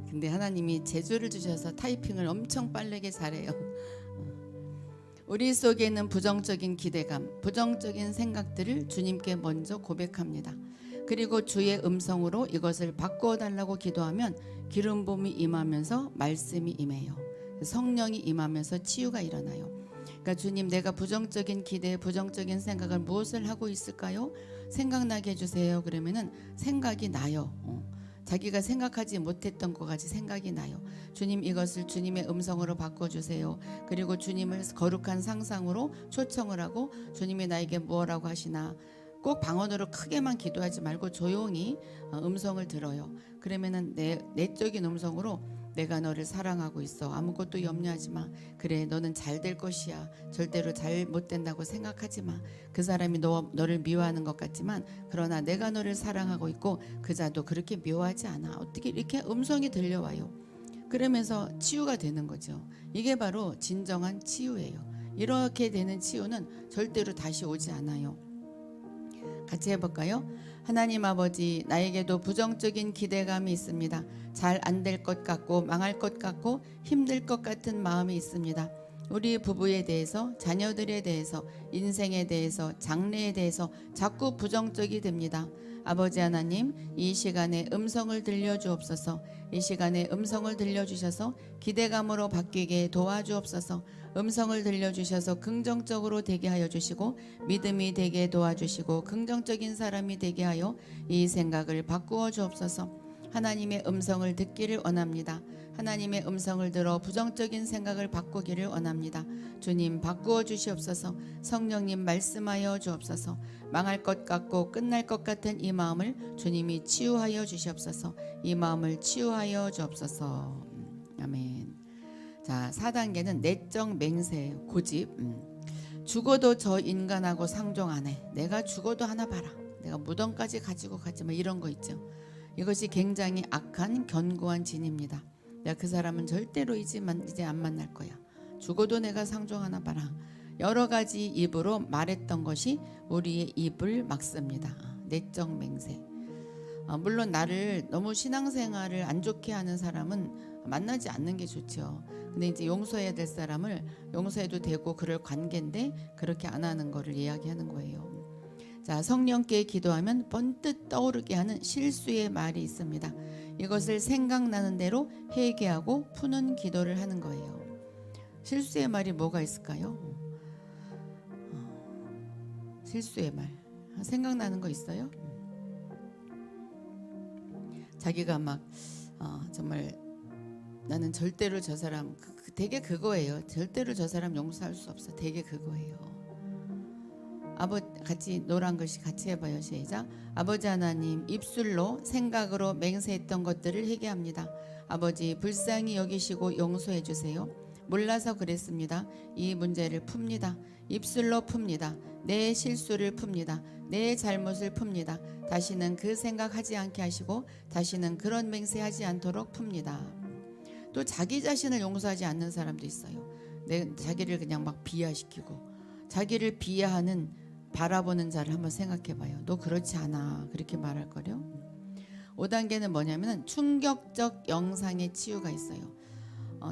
근데 하나님이 재주를 주셔서 타이핑을 엄청 빠르게 잘해요. 우리 속에는 부정적인 기대감, 부정적인 생각들을 주님께 먼저 고백합니다. 그리고 주의 음성으로 이것을 바꾸어 달라고 기도하면 기름 부음이 임하면서 말씀이 임해요. 성령이 임하면서 치유가 일어나요. 그러니까 주님, 내가 부정적인 기대, 부정적인 생각을 무엇을 하고 있을까요? 생각나게 해주세요. 그러면은 생각이 나요. 자기가 생각하지 못했던 것 같이 생각이 나요. 주님, 이것을 주님의 음성으로 바꿔주세요. 그리고 주님을 거룩한 상상으로 초청을 하고 주님이 나에게 무엇라고 하시나. 꼭 방언으로 크게만 기도하지 말고 조용히 음성을 들어요. 그러면은 내적인 음성으로 내가 너를 사랑하고 있어. 아무것도 염려하지 마. 그래, 너는 잘 될 것이야. 절대로 잘 못 된다고 생각하지 마. 그 사람이 너를 미워하는 것 같지만 그러나 내가 너를 사랑하고 있고 그 자도 그렇게 미워하지 않아. 어떻게 이렇게 음성이 들려와요. 그러면서 치유가 되는 거죠. 이게 바로 진정한 치유예요. 이렇게 되는 치유는 절대로 다시 오지 않아요. 같이 해볼까요? 하나님 아버지, 나에게도 부정적인 기대감이 있습니다. 잘 안 될 것 같고 망할 것 같고 힘들 것 같은 마음이 있습니다. 우리 부부에 대해서, 자녀들에 대해서, 인생에 대해서, 장래에 대해서 자꾸 부정적이 됩니다. 아버지 하나님, 이 시간에 음성을 들려주옵소서. 이 시간에 음성을 들려주셔서 기대감으로 바뀌게 도와주옵소서. 음성을 들려주셔서 긍정적으로 되게 하여 주시고 믿음이 되게 도와주시고 긍정적인 사람이 되게 하여 이 생각을 바꾸어 주옵소서. 하나님의 음성을 듣기를 원합니다. 하나님의 음성을 들어 부정적인 생각을 바꾸기를 원합니다. 주님, 바꾸어 주시옵소서. 성령님, 말씀하여 주옵소서. 망할 것 같고 끝날 것 같은 이 마음을 주님이 치유하여 주시옵소서. 이 마음을 치유하여 주옵소서. 아멘. 자, 4단계는 내적 맹세, 고집. 죽어도 저 인간하고 상종 안 해. 내가 죽어도 하나 봐라. 내가 무덤까지 가지고 가지 마. 이런 거 있죠. 이것이 굉장히 악한 견고한 진입니다. 내가 그 사람은 절대로 이제 안 만날 거야. 죽어도 내가 상종 하나 봐라. 여러 가지 입으로 말했던 것이 우리의 입을 막습니다. 내적 맹세. 물론 나를 너무 신앙생활을 안 좋게 하는 사람은 만나지 않는 게 좋죠. 근데 이제 용서해야 될 사람을 용서해도 되고 그럴 관계인데 그렇게 안 하는 거를 이야기하는 거예요. 자, 성령께 기도하면 번뜩 떠오르게 하는 실수의 말이 있습니다. 이것을 생각나는 대로 회개하고 푸는 기도를 하는 거예요. 실수의 말이 뭐가 있을까요? 실수의 말. 생각나는 거 있어요? 자기가 막 정말 나는 절대로 저 사람 되게 그거예요. 절대로 저 사람 용서할 수 없어. 되게 그거예요. 같이 노란 글씨 같이 해봐요. 시작. 아버지 하나님, 입술로 생각으로 맹세했던 것들을 회개합니다. 아버지, 불쌍히 여기시고 용서해 주세요. 몰라서 그랬습니다. 이 문제를 풉니다. 입술로 풉니다. 내 실수를 풉니다. 내 잘못을 풉니다. 다시는 그 생각하지 않게 하시고 다시는 그런 맹세하지 않도록 풉니다. 또 자기 자신을 용서하지 않는 사람도 있어요. 자기를 그냥 막 비하시키고 자기를 비하하는 바라보는 자를 한번 생각해 봐요. 너 그렇지 않아. 그렇게 말할 거요. 5단계는 뭐냐면은 충격적 영상의 치유가 있어요.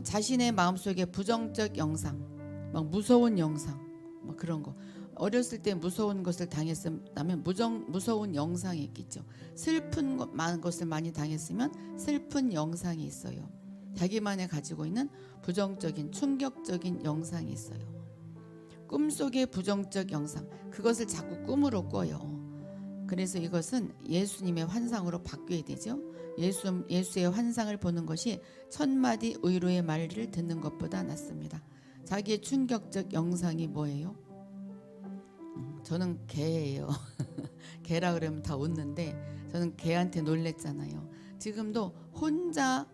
자신의 마음속에 부정적 영상, 막 무서운 영상, 막 그런 거. 어렸을 때 무서운 것을 당했다면 무서운 영상이 있겠죠. 슬픈 것을 많이 당했으면 슬픈 영상이 있어요. 자기만이 가지고 있는 부정적인 충격적인 영상이 있어요. 꿈속의 부정적 영상, 그것을 자꾸 꿈으로 꿔요. 그래서 이것은 예수님의 환상으로 바뀌어야 되죠. 예수의 환상을 보는 것이 천마디 의로의 말을 듣는 것보다 낫습니다. 자기의 충격적 영상이 뭐예요? 저는 개예요. 개라 그러면 다 웃는데 저는 개한테 놀랬잖아요. 지금도 혼자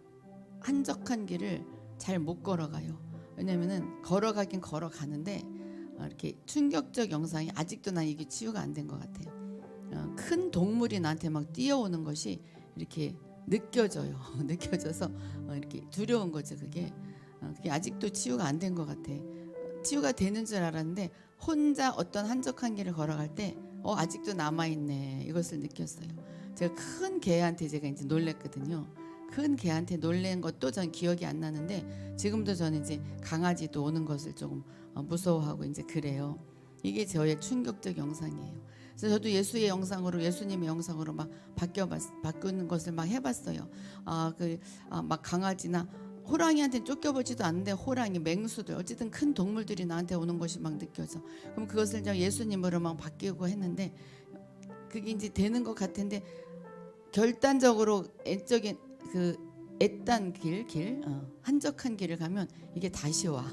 한적한 길을 잘 못 걸어가요. 왜냐면은 걸어가긴 걸어가는데 이렇게 충격적 영상이 아직도 난 이게 치유가 안 된 것 같아요. 큰 동물이 나한테 막 뛰어오는 것이 이렇게 느껴져요. 느껴져서 이렇게 두려운 거죠. 그게 아직도 치유가 안 된 것 같아. 치유가 되는 줄 알았는데 혼자 어떤 한적한 길을 걸어갈 때 아직도 남아있네, 이것을 느꼈어요. 제가 큰 개한테 제가 이제 놀랬거든요. 큰 개한테 놀란 것도 전 기억이 안 나는데 지금도 저는 이제 강아지도 오는 것을 조금 무서워하고 이제 그래요. 이게 저의 충격적 영상이에요. 그래서 저도 예수의 영상으로, 예수님의 영상으로 막 바꾸는 것을 막 해봤어요. 막 강아지나 호랑이한테 쫓겨보지도 않는데 호랑이, 맹수들, 어쨌든 큰 동물들이 나한테 오는 것이 막 느껴져. 그럼 그것을 이제 예수님으로 막 바뀌고 했는데 그게 이제 되는 것 같은데 결단적으로 애적인 그 애딴 길, 한적한 길을 가면 이게 다시 와.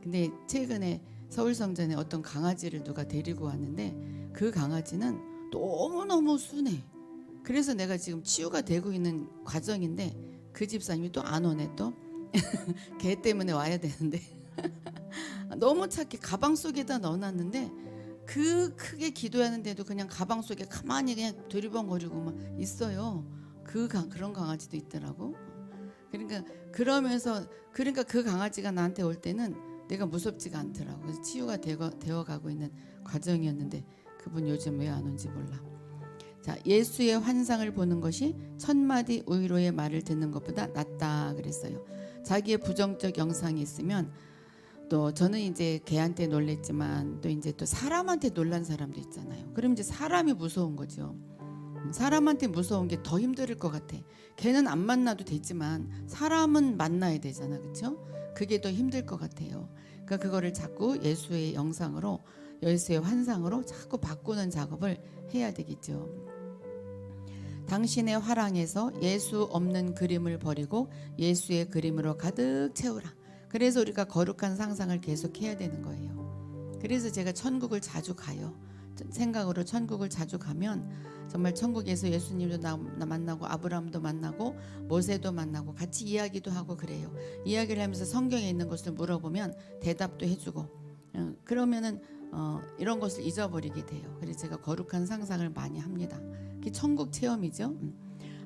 근데 최근에 서울성전에 어떤 강아지를 누가 데리고 왔는데 그 강아지는 너무너무 순해. 그래서 내가 지금 치유가 되고 있는 과정인데 그 집사님이 또 안 오네. 또 개 때문에 와야 되는데 너무 착해. 가방 속에다 넣어놨는데 그 크게 기도하는데도 그냥 가방 속에 가만히 그냥 두리번거리고 막 있어요. 그런 강아지도 있더라고. 그러니까 그 강아지가 나한테 올 때는 내가 무섭지가 않더라고. 그래서 치유가 되어가고 있는 과정이었는데 그분 요즘 왜 안 온지 몰라. 자, 예수의 환상을 보는 것이 천마디 위로의 말을 듣는 것보다 낫다 그랬어요. 자기의 부정적 영상이 있으면 또 저는 이제 개한테 놀랬지만 또 이제 또 사람한테 놀란 사람도 있잖아요. 그럼 이제 사람이 무서운 거죠. 사람한테 무서운 게 더 힘들 것 같아. 걔는 안 만나도 되지만 사람은 만나야 되잖아, 그렇죠? 그게 더 힘들 것 같아요. 그러니까 그거를 자꾸 예수의 영상으로, 예수의 환상으로 자꾸 바꾸는 작업을 해야 되겠죠. 당신의 화랑에서 예수 없는 그림을 버리고 예수의 그림으로 가득 채우라. 그래서 우리가 거룩한 상상을 계속 해야 되는 거예요. 그래서 제가 천국을 자주 가요. 생각으로 천국을 자주 가면 정말 천국에서 예수님도 만나고 아브라함도 만나고 모세도 만나고 같이 이야기도 하고 그래요. 이야기를 하면서 성경에 있는 것을 물어보면 대답도 해주고 그러면은 이런 것을 잊어버리게 돼요. 그래서 제가 거룩한 상상을 많이 합니다. 그게 천국 체험이죠.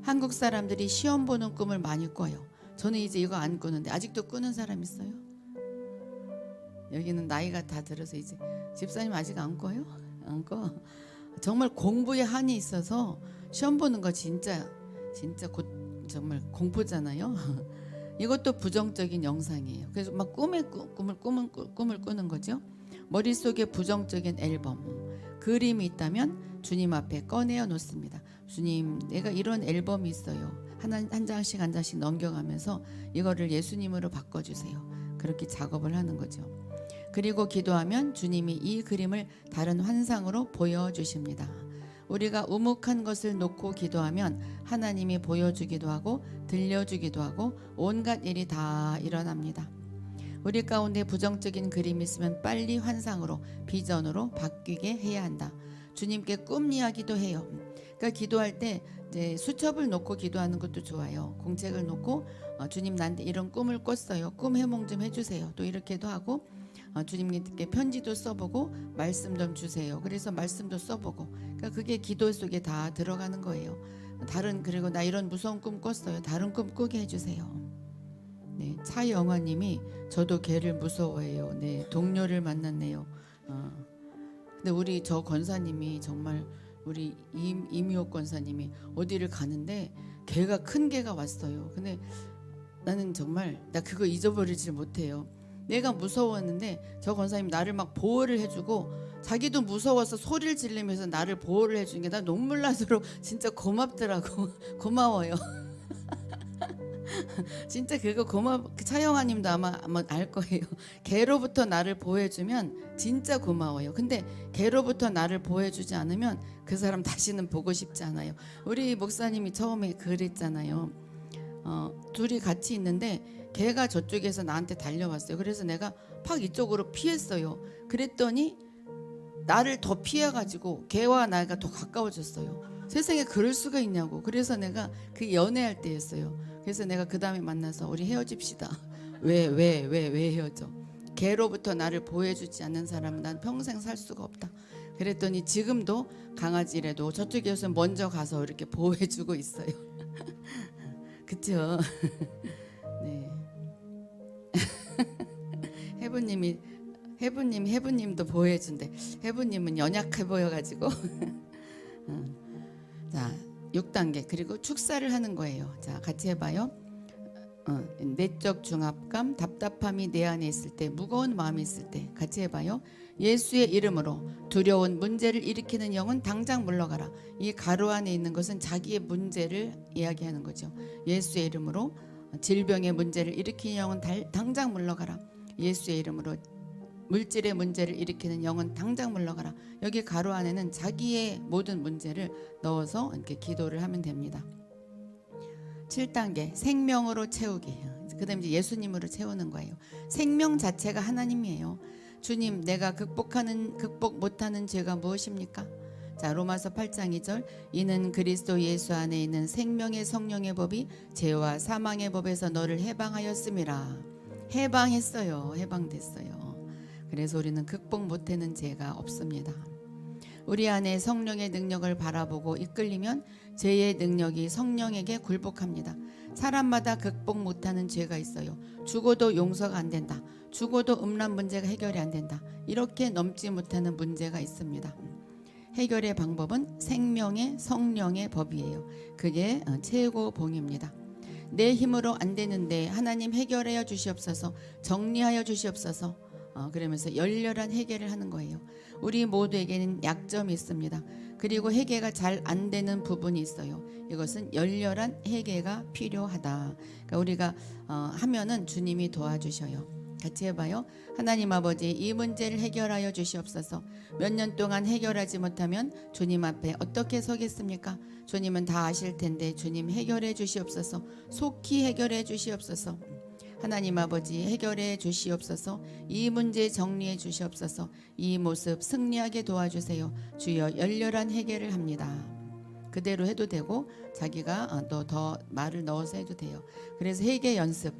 한국 사람들이 시험 보는 꿈을 많이 꿔요. 저는 이제 이거 안 꾸는데 아직도 꾸는 사람 있어요? 여기는 나이가 다 들어서 이제 집사님 아직 안 꿔요? 안 꿔. 정말 공부에 한이 있어서 시험 보는 거 진짜 정말 공포잖아요. 이것도 부정적인 영상이에요. 그래서 막 꿈을 꾸는 거죠. 머릿속에 부정적인 앨범, 그림이 있다면 주님 앞에 꺼내어 놓습니다. 주님, 내가 이런 앨범이 있어요. 한 장씩 넘겨가면서 이거를 예수님으로 바꿔주세요. 그렇게 작업을 하는 거죠. 그리고 기도하면 주님이 이 그림을 다른 환상으로 보여주십니다. 우리가 우묵한 것을 놓고 기도하면 하나님이 보여주기도 하고 들려주기도 하고 온갖 일이 다 일어납니다. 우리 가운데 부정적인 그림이 있으면 빨리 환상으로, 비전으로 바뀌게 해야 한다. 주님께 꿈 이야기도 해요. 그러니까 기도할 때 이제 수첩을 놓고 기도하는 것도 좋아요. 공책을 놓고 주님, 나한테 이런 꿈을 꿨어요. 꿈 해몽 좀 해주세요. 또 이렇게도 하고 주님께 편지도 써보고 말씀 좀 주세요. 그래서 말씀도 써보고, 그러니까 그게 기도 속에 다 들어가는 거예요. 그리고 나 이런 무서운 꿈 꿨어요. 다른 꿈 꾸게 해주세요. 네, 차영화님이 저도 개를 무서워해요. 네, 동료를 만났네요. 근데 우리 저 권사님이 정말 우리 이미옥 권사님이 어디를 가는데 개가 큰 개가 왔어요. 근데 나는 정말 나 그거 잊어버리질 못해요. 내가 무서웠는데 저 권사님 나를 막 보호를 해주고 자기도 무서워서 소리를 지르면서 나를 보호를 해주는 게 나 눈물 나도록 진짜 고맙더라고. 고마워요. 진짜 그거 그 차영아님도 아마 알 거예요. 개로부터 나를 보호해주면 진짜 고마워요. 근데 개로부터 나를 보호해주지 않으면 그 사람 다시는 보고 싶지 않아요. 우리 목사님이 처음에 그랬잖아요. 둘이 같이 있는데 개가 저쪽에서 나한테 달려왔어요. 그래서 내가 팍 이쪽으로 피했어요. 그랬더니 나를 더 피해가지고 개와 나가 더 가까워졌어요. 세상에 그럴 수가 있냐고. 그래서 내가 그 연애할 때였어요. 그래서 내가 그 다음에 만나서 우리 헤어집시다. 왜 헤어져? 개로부터 나를 보호해주지 않는 사람은 난 평생 살 수가 없다. 그랬더니 지금도 강아지라도 저쪽에서 먼저 가서 이렇게 보호해주고 있어요. 그쵸? 네. 해부님도 보호해준대. 해부님은 연약해 보여가지고. 자, 6단계. 그리고 축사를 하는 거예요. 자, 같이 해봐요. 내적 중압감, 답답함이 내 안에 있을 때, 무거운 마음이 있을 때 같이 해봐요. 예수의 이름으로 두려운 문제를 일으키는 영은 당장 물러가라. 이 가로 안에 있는 것은 자기의 문제를 이야기하는 거죠. 예수의 이름으로 질병의 문제를 일으키는 영은 당장 물러가라. 예수의 이름으로 물질의 문제를 일으키는 영은 당장 물러가라. 여기 가로 안에는 자기의 모든 문제를 넣어서 이렇게 기도를 하면 됩니다. 7단계 생명으로 채우기. 그다음 이제 예수님으로 채우는 거예요. 생명 자체가 하나님이에요. 주님, 내가 극복 못하는 죄가 무엇입니까? 자, 로마서 8장 2절. 이는 그리스도 예수 안에 있는 생명의 성령의 법이 죄와 사망의 법에서 너를 해방하였음이라. 해방했어요. 해방됐어요. 그래서 우리는 극복 못하는 죄가 없습니다. 우리 안에 성령의 능력을 바라보고 이끌리면 죄의 능력이 성령에게 굴복합니다. 사람마다 극복 못하는 죄가 있어요. 죽어도 용서가 안 된다. 죽어도 음란 문제가 해결이 안 된다. 이렇게 넘지 못하는 문제가 있습니다. 해결의 방법은 생명의 성령의 법이에요. 그게 최고 봉입니다. 내 힘으로 안 되는데 하나님 해결하여 주시옵소서, 정리하여 주시옵소서. 그러면서 열렬한 회개를 하는 거예요. 우리 모두에게는 약점이 있습니다. 그리고 회개가 잘 안 되는 부분이 있어요. 이것은 열렬한 회개가 필요하다. 그러니까 우리가 하면은 주님이 도와주셔요. 같이 해봐요. 하나님 아버지, 이 문제를 해결하여 주시옵소서. 몇 년 동안 해결하지 못하면 주님 앞에 어떻게 서겠습니까? 주님은 다 아실 텐데 주님 해결해 주시옵소서. 속히 해결해 주시옵소서. 하나님 아버지, 해결해 주시옵소서. 이 문제 정리해 주시옵소서. 이 모습 승리하게 도와주세요. 주여, 열렬한 회개를 합니다. 그대로 해도 되고 자기가 또 더 말을 넣어서 해도 돼요. 그래서 회개 연습,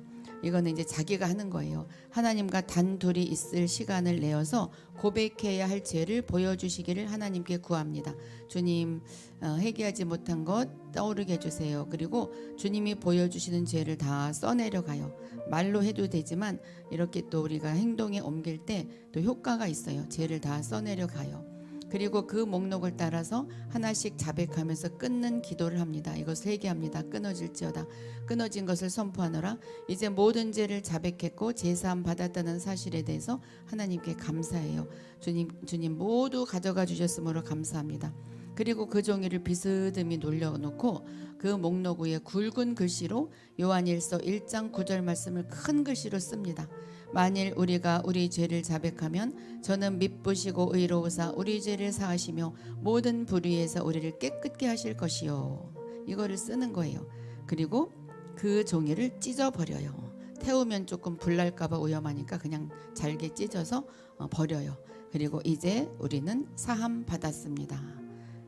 이거는 이제 자기가 하는 거예요. 하나님과 단둘이 있을 시간을 내어서 고백해야 할 죄를 보여주시기를 하나님께 구합니다. 주님, 회개하지 못한 것 떠오르게 해주세요. 그리고 주님이 보여주시는 죄를 다 써내려가요. 말로 해도 되지만 이렇게 또 우리가 행동에 옮길 때 또 효과가 있어요. 죄를 다 써내려가요. 그리고 그 목록을 따라서 하나씩 자백하면서 끊는 기도를 합니다. 이것을 회개합니다. 끊어질지어다. 끊어진 것을 선포하노라. 이제 모든 죄를 자백했고 제사함 받았다는 사실에 대해서 하나님께 감사해요. 주님 모두 가져가 주셨으므로 감사합니다. 그리고 그 종이를 비스듬히 놀려놓고 그 목록 위에 굵은 글씨로 요한일서 1장 9절 말씀을 큰 글씨로 씁니다. 만일 우리가 우리 죄를 자백하면 저는 미쁘시고 의로우사 우리 죄를 사하시며 모든 불의에서 우리를 깨끗게 하실 것이요. 이거를 쓰는 거예요. 그리고 그 종이를 찢어버려요. 태우면 조금 불날까봐 위험하니까 그냥 잘게 찢어서 버려요. 그리고 이제 우리는 사함 받았습니다.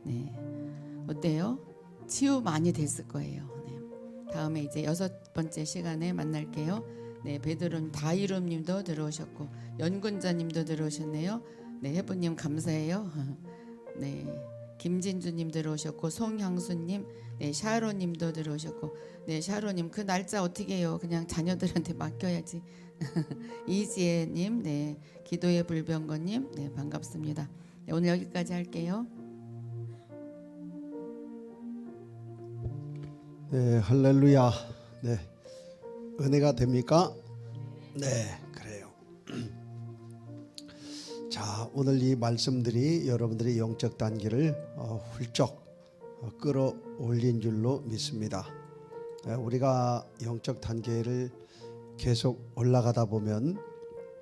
네, 어때요? 치유 많이 됐을 거예요. 네. 다음에 이제 6번째 시간에 만날게요. 네, 베드로님, 다이룸님도 들어오셨고 연군자님도 들어오셨네요. 네, 해부님 감사해요. 네, 김진주님 들어오셨고 송향수님, 네, 샤로님도 들어오셨고, 네, 샤로님 그 날짜 어떻게 해요? 그냥 자녀들한테 맡겨야지. 이지혜님, 네, 기도의 불병거님, 네, 반갑습니다. 네, 오늘 여기까지 할게요. 네, 할렐루야. 네, 은혜가 됩니까? 네, 그래요. 자, 오늘 이 말씀들이 여러분들의 영적 단계를 훌쩍 끌어올린 줄로 믿습니다. 우리가 영적 단계를 계속 올라가다 보면